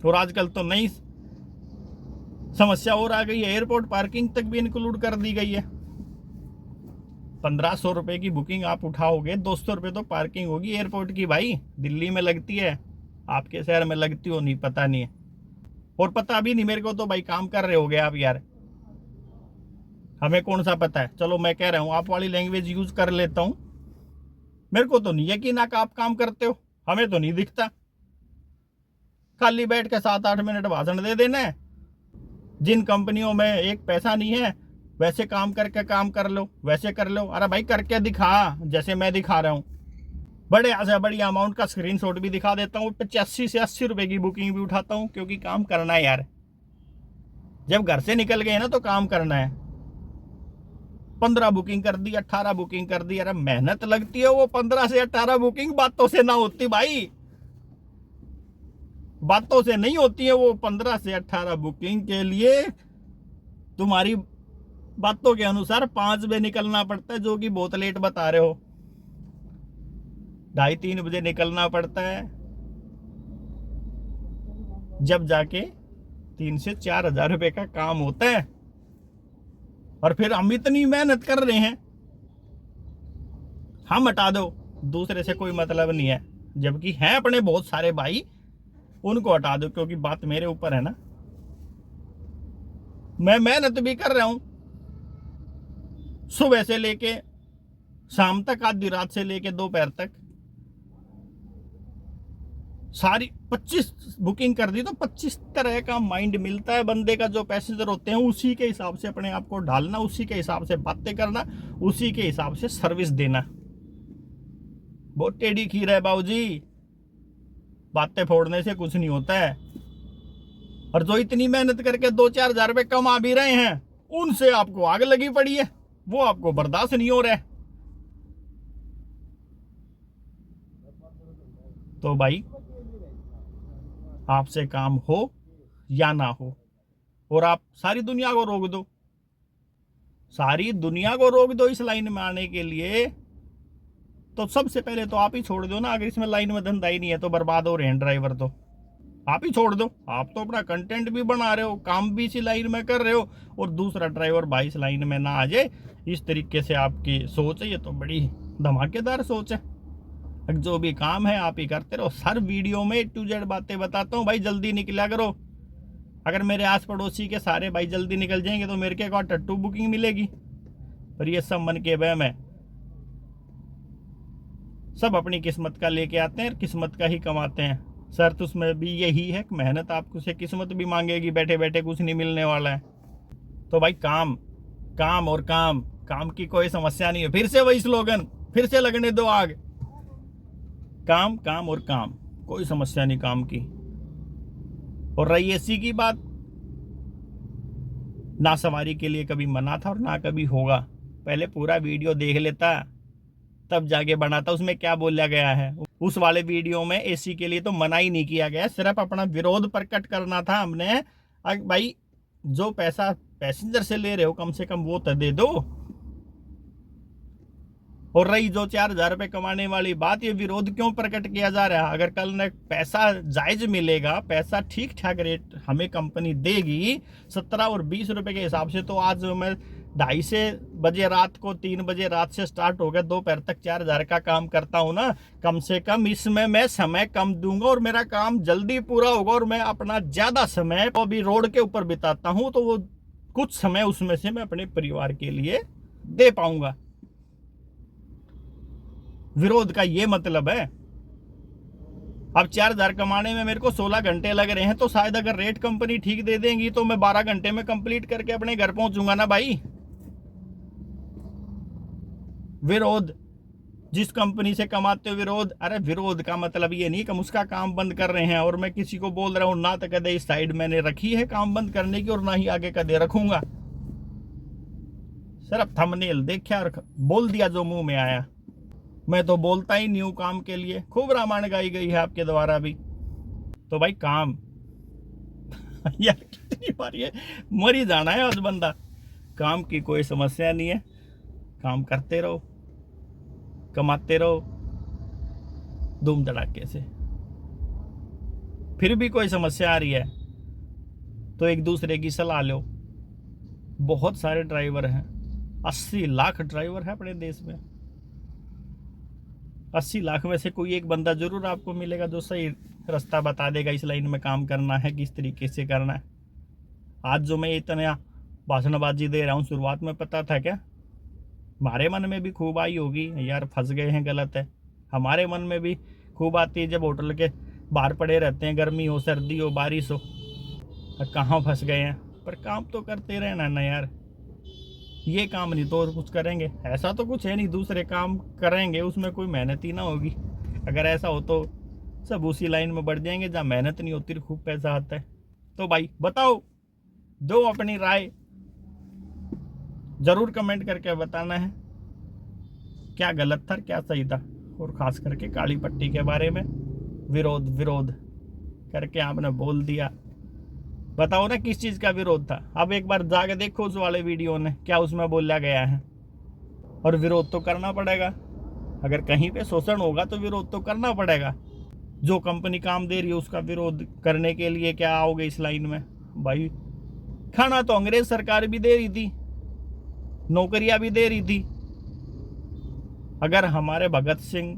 और आजकल तो नई समस्या और आ गई है, एयरपोर्ट पार्किंग तक भी इंक्लूड कर दी गई है। 1500 रुपये की बुकिंग आप उठाओगे, 200 रुपये तो पार्किंग होगी एयरपोर्ट की। भाई दिल्ली में लगती है, आपके शहर में लगती हो नहीं पता नहीं है, और पता भी नहीं मेरे को तो। भाई काम कर रहे होगे आप यार, हमें कौन सा पता है। चलो मैं कह रहा हूं आप वाली लैंग्वेज यूज कर लेता हूं, मेरे को तो नहीं यकीन है कि आप काम करते हो, हमें तो नहीं दिखता। खाली बैठ के 7-8 मिनट भाषण दे देना है। जिन कंपनियों में एक पैसा नहीं है, वैसे काम करके काम कर लो, वैसे कर लो। अरे भाई करके दिखा, जैसे मैं दिखा रहा हूं। बड़े से बड़ी अमाउंट का स्क्रीनशॉट भी दिखा देता हूं, 85 से 80 रुपए की बुकिंग भी उठाता हूं, क्योंकि काम करना है यार। जब घर से निकल गए ना तो काम करना है। 15 बुकिंग कर दी, 18 बुकिंग कर दी। अरे मेहनत लगती है वो 15 से 18 बुकिंग, बातों से ना होती भाई, बातों से नहीं होती है वो। 15 से 18 बुकिंग के लिए तुम्हारी बातों के अनुसार 5 बजे निकलना पड़ता है, जो कि बहुत लेट बता रहे हो। 2:30-3 बजे निकलना पड़ता है, जब जाके 3 से 4 हजार रुपए का काम होता है। और फिर हम इतनी मेहनत कर रहे हैं, हम हटा दो, दूसरे से कोई मतलब नहीं है। जबकि हैं अपने बहुत सारे भाई, उनको हटा दो, क्योंकि बात मेरे ऊपर है ना। मैं मेहनत भी कर रहा हूं, सुबह से लेके शाम तक, आधी रात से लेके दोपहर तक सारी 25 बुकिंग कर दी। तो 25 तरह का माइंड मिलता है बंदे का। जो पैसेंजर होते हैं उसी के हिसाब से अपने आप को ढालना, उसी के हिसाब से बातें करना, उसी के हिसाब से सर्विस देना। बहुत टेढ़ी खीर है बाबूजी, बातें फोड़ने से कुछ नहीं होता है। और जो इतनी मेहनत करके 2-4 हजार रुपये कमा भी रहे हैं, उनसे आपको आग लगी पड़ी है, वो आपको बर्दाश्त नहीं हो रहा है। तो भाई आपसे काम हो या ना हो, और आप सारी दुनिया को रोक दो, सारी दुनिया को रोक दो इस लाइन में आने के लिए, तो सबसे पहले तो आप ही छोड़ दो ना। अगर इसमें लाइन में धंधा ही नहीं है तो बर्बाद हो रहे हैं ड्राइवर, तो आप ही छोड़ दो। आप तो अपना कंटेंट भी बना रहे हो, काम भी इसी लाइन में कर रहे हो, और दूसरा ड्राइवर भाई इस लाइन में ना आ जाए, इस तरीके से आपकी सोच है। ये तो बड़ी धमाकेदार सोच है। जो भी काम है आप ही करते रहो। हर वीडियो में A to Z बातें बताता हूँ भाई, जल्दी निकला करो। अगर मेरे आस पड़ोसी के सारे भाई जल्दी निकल जाएंगे तो मेरे के एक और टट्टू बुकिंग मिलेगी। पर ये सब मन के वहम है, सब अपनी किस्मत का लेके आते हैं, किस्मत का ही कमाते हैं। शर्त उसमें भी यही है कि मेहनत आपको से किस्मत भी मांगेगी, बैठे बैठे कुछ नहीं मिलने वाला है। तो भाई काम काम और काम, काम की कोई समस्या नहीं है। फिर से वही स्लोगन, फिर से लगने दो आग। काम काम और काम, कोई समस्या नहीं काम की। और रही एसी की बात, ना सवारी के लिए कभी मना था और ना कभी होगा। पहले पूरा वीडियो देख लेता तब जाके बनाता उसमें क्या बोला गया है। उस वाले वीडियो में एसी के लिए तो मना ही नहीं किया गया, सिर्फ अपना विरोध प्रकट करना था हमने। भाई जो पैसा पैसेंजर से ले रहे हो कम से कम वो तो दे दो। और रही जो 4 हजार रुपये कमाने वाली बात, ये विरोध क्यों प्रकट किया जा रहा है? अगर कल न पैसा जायज मिलेगा, पैसा ठीक ठाक रेट हमें कंपनी देगी 17 और 20 रुपए के हिसाब से, तो आज मैं 2:30 बजे रात को 3 बजे रात से स्टार्ट हो गया, दोपहर तक 4 हजार का काम करता हूँ ना। कम से कम इसमें मैं समय कम दूंगा और मेरा काम जल्दी पूरा होगा, और मैं अपना ज्यादा समय अभी रोड के ऊपर बिताता हूँ, तो वो कुछ समय उसमें से मैं अपने परिवार के लिए दे पाऊंगा। विरोध का ये मतलब है। अब 4,000 कमाने में मेरे को 16 घंटे लग रहे हैं, तो शायद अगर रेट कंपनी ठीक दे देंगी तो मैं 12 घंटे में कंप्लीट करके अपने घर पहुंचूंगा ना भाई। विरोध, जिस कंपनी से कमाते हो विरोध, अरे विरोध का मतलब ये नहीं कि हम उसका काम बंद कर रहे हैं और मैं किसी को बोल रहा हूं ना तो कदे इस साइड मैंने रखी है काम बंद करने की और ना ही आगे कदे रखूंगा। सिर्फ थंबनेल देखा और बोल दिया जो मुंह में आया। मैं तो बोलता ही नहीं हूं काम के लिए, खूब रामायण गाई गई है आपके द्वारा भी। तो भाई काम यार कितनी बार ये मरी जाना है आज बंदा। काम की कोई समस्या नहीं है, काम करते रहो, कमाते रहो धूम धड़ाके से। फिर भी कोई समस्या आ रही है तो एक दूसरे की सलाह लो। बहुत सारे ड्राइवर हैं, 80 लाख ड्राइवर है अपने देश में। 80 लाख में से कोई एक बंदा जरूर आपको मिलेगा जो सही रास्ता बता देगा, इस लाइन में काम करना है, किस तरीके से करना है। आज जो मैं इतना भाषणबाजी दे रहा हूँ, शुरुआत में पता था क्या? हमारे मन में भी खूब आई होगी यार फंस गए हैं, गलत है। हमारे मन में भी खूब आती है जब होटल के बाहर पड़े रहते हैं, गर्मी हो सर्दी हो बारिश हो, कहाँ फंस गए हैं। पर काम तो करते रहना ना यार, ये काम नहीं तो और कुछ करेंगे? ऐसा तो कुछ है नहीं दूसरे काम करेंगे उसमें कोई मेहनत ही ना होगी। अगर ऐसा हो तो सब उसी लाइन में बढ़ जाएंगे जहाँ मेहनत नहीं होती खूब पैसा आता है। तो भाई बताओ, दो अपनी राय जरूर कमेंट करके बताना है, क्या गलत था क्या सही था। और खास करके काली पट्टी के बारे में विरोध विरोध करके आपने बोल दिया, बताओ ना किस चीज़ का विरोध था। अब एक बार जाके देखो उस वाले वीडियो ने क्या उसमें बोला गया है। और विरोध तो करना पड़ेगा, अगर कहीं पे शोषण होगा तो विरोध तो करना पड़ेगा। जो कंपनी काम दे रही है उसका विरोध करने के लिए क्या आओगे इस लाइन में? भाई खाना तो अंग्रेज सरकार भी दे रही थी, नौकरियां भी दे रही थी। अगर हमारे भगत सिंह,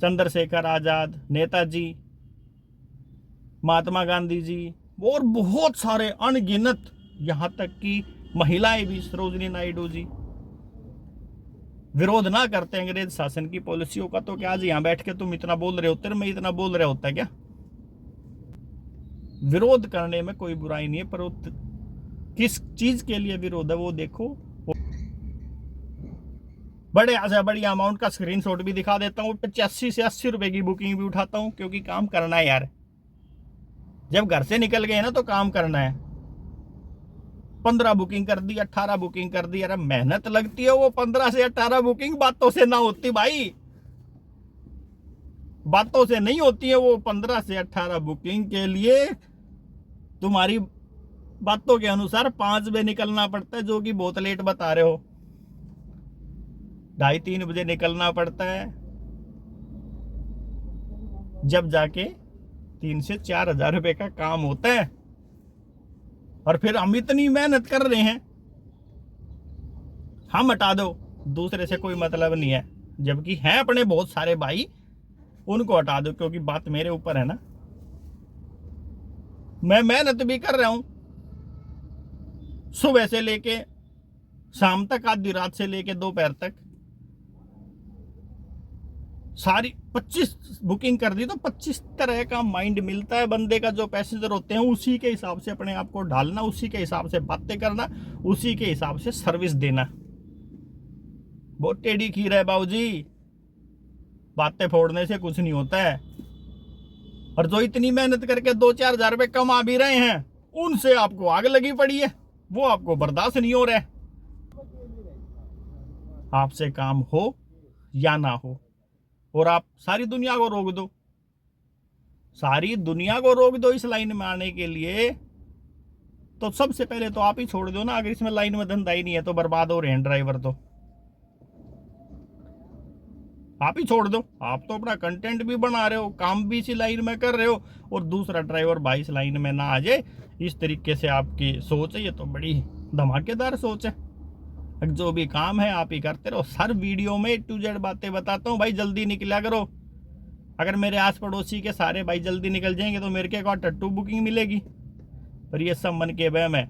चंद्रशेखर आजाद, नेताजी, महात्मा गांधी जी और बहुत सारे अनगिनत, यहाँ तक कि महिलाएं भी, सरोजिनी नायडू जी, विरोध ना करते अंग्रेज शासन की पॉलिसियों का, तो क्या आज यहाँ बैठ के तुम इतना बोल रहे होते, मैं इतना बोल रहे होता क्या? विरोध करने में कोई बुराई नहीं है, पर किस चीज के लिए विरोध है वो देखो। बड़े से बड़ी अमाउंट का स्क्रीनशॉट भी दिखा देता हूँ, 85 से 80 रुपए की बुकिंग भी उठाता हूँ, क्योंकि काम करना है यार। जब घर से निकल गए ना तो काम करना है। 15 बुकिंग कर दी, 18 बुकिंग कर दी, अरे मेहनत लगती है वो 15 से 18 बुकिंग बातों से ना होती भाई, बातों से नहीं होती है वो 15 से 18 बुकिंग के लिए तुम्हारी बातों के अनुसार 5 बजे निकलना पड़ता है, जो कि बहुत लेट बता रहे हो। 2:30-3 बजे निकलना पड़ता है, जब जाके 3 से 4 हजार रुपए का काम होता है। और फिर हम इतनी मेहनत कर रहे हैं, हम हटा दो, दूसरे से कोई मतलब नहीं है, जबकि हैं अपने बहुत सारे भाई, उनको हटा दो, क्योंकि बात मेरे ऊपर है ना। मैं मेहनत भी कर रहा हूं, सुबह से लेके शाम तक, आधी रात से लेके दोपहर तक सारी 25 बुकिंग कर दी, तो 25 तरह का माइंड मिलता है बंदे का। जो पैसेंजर होते हैं उसी के हिसाब से अपने आप को ढालना, उसी के हिसाब से बातें करना, उसी के हिसाब से सर्विस देना। बहुत टेढ़ी खीर है बाबूजी, बातें फोड़ने से कुछ नहीं होता है। और जो इतनी मेहनत करके 2-4 हजार रुपए कमा भी रहे हैं, उनसे आपको आग लगी पड़ी है, वो आपको बर्दाश्त नहीं हो रहा है। आपसे काम हो या ना हो, और आप सारी दुनिया को रोक दो, सारी दुनिया को रोक दो इस लाइन में आने के लिए, तो सबसे पहले तो आप ही छोड़ दो ना। अगर इसमें लाइन में धंधा ही नहीं है तो बर्बाद हो रहे हैं ड्राइवर, तो आप ही छोड़ दो। आप तो अपना कंटेंट भी बना रहे हो, काम भी इसी लाइन में कर रहे हो, और दूसरा ड्राइवर भाई इस लाइन में ना आ जाए, इस तरीके से आपकी सोच है। ये तो बड़ी धमाकेदार सोच है। जो भी काम है आप ही करते रहो। हर वीडियो में A to Z बातें बताता हूँ भाई, जल्दी निकला करो। अगर मेरे आस पड़ोसी के सारे भाई जल्दी निकल जाएंगे तो मेरे के एक और टट्टू बुकिंग मिलेगी। पर ये सब मन के वहम है,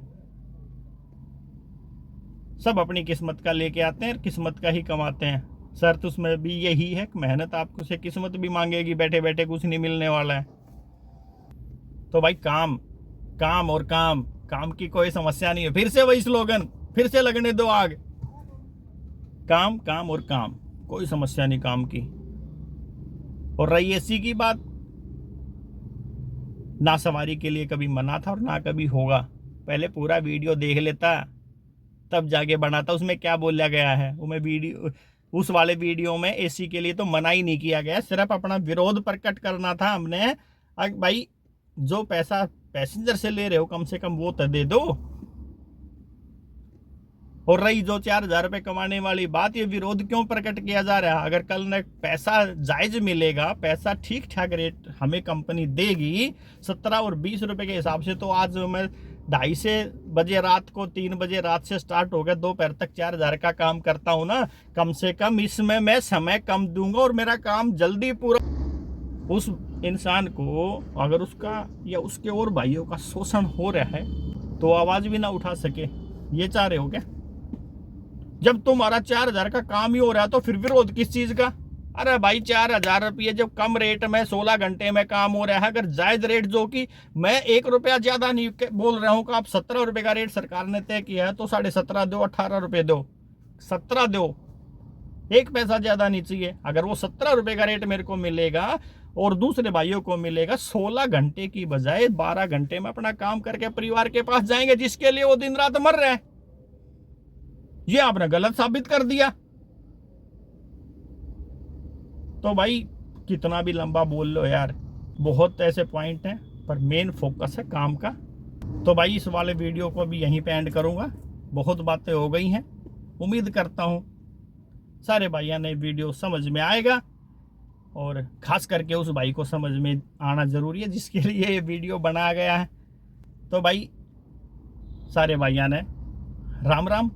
सब अपनी किस्मत का लेके आते हैं, किस्मत का ही कमाते हैं। शर्त उसमें भी यही है कि मेहनत आपको से किस्मत भी मांगेगी, बैठे बैठे कुछ नहीं मिलने वाला है। तो भाई काम काम और काम, काम की कोई समस्या नहीं है। फिर से वही स्लोगन, फिर से लगने दो आग। काम काम और काम, कोई समस्या नहीं काम की। और रही एसी की बात, ना सवारी के लिए कभी मना था और ना कभी होगा। पहले पूरा वीडियो देख लेता तब जाके बनाता उसमें क्या बोला गया है। वो मैं वीडियो, उस वाले वीडियो में एसी के लिए तो मना ही नहीं किया गया, सिर्फ अपना विरोध प्रकट करना था हमने। भाई जो पैसा पैसेंजर से ले रहे हो कम से कम वो तो दे दो। और रही जो 4,000 रुपये कमाने वाली बात, ये विरोध क्यों प्रकट किया जा रहा है? अगर कल न पैसा जायज मिलेगा, पैसा ठीक ठाक रेट हमें कंपनी देगी 17 और 20 रुपए के हिसाब से, तो आज मैं 2:30 बजे रात को 3 बजे रात से स्टार्ट हो गया दोपहर तक 4,000 का काम करता हूँ ना, कम से कम इसमें मैं समय कम दूंगा और मेरा काम जल्दी पूरा। उस इंसान को अगर उसका या उसके और भाइयों का शोषण हो रहा है तो आवाज भी ना उठा सके, ये चाह रहे हो क्या? जब तुम्हारा 4,000 का काम ही हो रहा है तो फिर विरोध किस चीज का? अरे भाई 4,000 रुपये जब कम रेट में 16 घंटे में काम हो रहा है, अगर जायज रेट, जो कि मैं 1 रुपया ज्यादा नहीं बोल रहा हूँ कि आप 17 रुपये का रेट सरकार ने तय किया है तो 17.5 दो, 18 रुपये दो, 17 दो, 1 पैसा ज्यादा नहीं चाहिए। अगर वो 17 रुपये का रेट मेरे को मिलेगा और दूसरे भाइयों को मिलेगा 16 घंटे की बजाय 12 घंटे में अपना काम करके परिवार के पास जाएंगे, जिसके लिए वो दिन रात मर रहे हैं, ये आपने गलत साबित कर दिया। तो भाई कितना भी लंबा बोल लो यार, बहुत ऐसे पॉइंट हैं पर मेन फोकस है काम का। तो भाई इस वाले वीडियो को भी यहीं पे एंड करूंगा, बहुत बातें हो गई हैं। उम्मीद करता हूं सारे भाइयों ने वीडियो समझ में आएगा, और खास करके उस भाई को समझ में आना जरूरी है जिसके लिए ये वीडियो बनाया गया है। तो भाई सारे भाइयों ने राम राम।